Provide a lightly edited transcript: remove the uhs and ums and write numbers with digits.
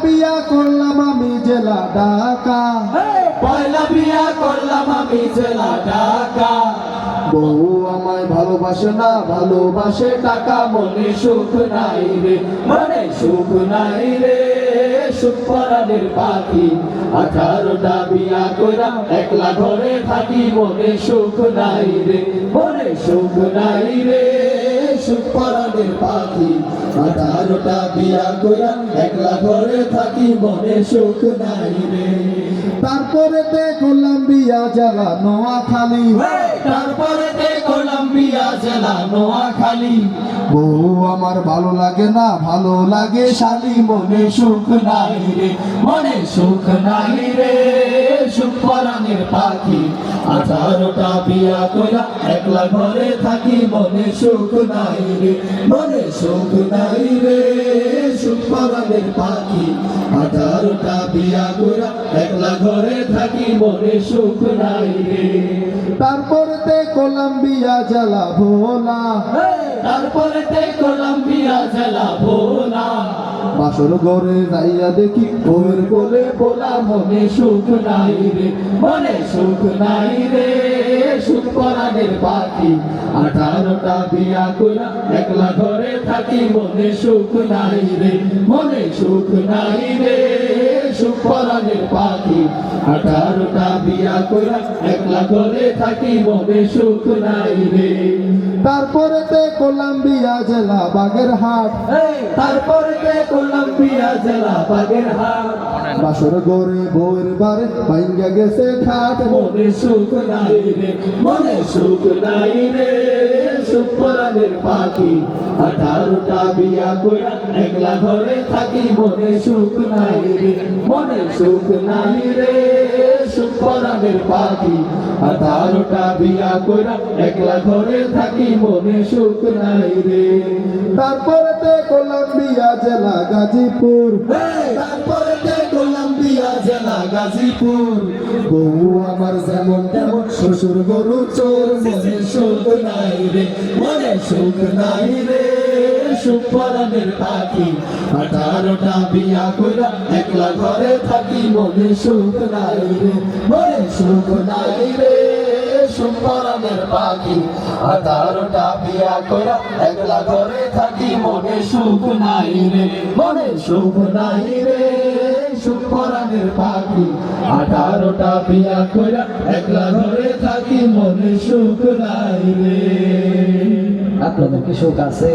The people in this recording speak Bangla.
বিয়া করলাম আমি জেলা ঢাকা, পয়লা বিয়া করলাম আমি জেলা ঢাকা। বউ আমায় ভালোবাসে না, ভালোবাসে টাকা। মনে সুখ নাই রে, মনে সুখ নাই রে, সুখ পরাণের পাখি। 18টা বিয়া কইরা একলা ঘরে থাকি। মনে সুখ নাই রে, মনে সুখ নাই রে, সুখ পরাণের পাখি। 18টা বিয়া কইরা একলা ঘরে থাকি। মনে সুখ নাই রে। তারপরে করলাম বিয়া জেলা নোয়াখালী, তারপরে করলাম বিয়া জেলা নোয়াখালী। বউ আমার ভালো লাগে না, ভালো লাগে শালী। মনে সুখ নাই রে, মনে সুখ নাই রে, সুখ পরাণের পাখি। 18টা বিয়া কইরা একলা ঘরে থাকি। মনে সুখ নাই রে, মনে সুখ নাই রে, সুখ পরাণের পাখি। 18টা বিয়া কইরা একলা ঘরে থাকি। মনে সুখ নাই রে। তারপরে করলাম বিয়া জেলা ভোলা, তারপরে করলাম বিয়া জেলা ভোলা। বাসর ঘরে যাইয়া দেখি বউয়ের বলে বলা। মনে সুখ নাই রে, মনে সুখ নাই রে, সুখ পরাণের পাখি। 18টা বিয়া কইরা একলা ঘরে থাকি। মনে সুখ নাই রে, মনে সুখ নাই রে, সুখ পরাণের পাখি। 18টা বিয়া কইরা একলা ঘরে থাকি। মনে সুখ নাই রে। তারপরে করলাম বিয়া জেলা বাগেরহাট, তারপরে করলাম বিয়া জেলা বাগেরহাট। বাসর ঘরে বউয়ের বারে ভাঙ্গা গেছে খাট। মনে সুখ নাই রে, মনে সুখ নাই রে, সুখ পরাণের পাখি। 18টা বিয়া কইরা একলা ঘরে থাকি। মনে সুখ নাই রে, মনে সুখ নাই রে, সুখ পরাণের পাখি। 18টা বিয়া কইরা একলা ঘরে থাকি। মনে সুখ নাই রে। তারপরে করলাম বিয়া জেলা গাজীপুর, তারপরে করলাম বিয়া জেলা গাজীপুর। বউ আমার যেমন তেমন, শ্বশুর গরু চোর। মনে সুখ নাই রে, মনে সুখ নাই রে, সুখ পরাণের পাখি। 18টা বিয়া কইরা একলা ঘরে থাকি। মনে সুখ নাই রে, মনে সুখ নাই রে, সুখ পরাণের পাখি। 18টা বিয়া কইরা একলা ঘরে থাকি। মনে সুখ নাই রে, মনে সুখ নাই রে, সুখ পরাণের পাখি। 18টা বিয়া কইরা একলা ঘরে থাকি। মনে সুখ নাই রে। আপনাদের কি শোক আছে?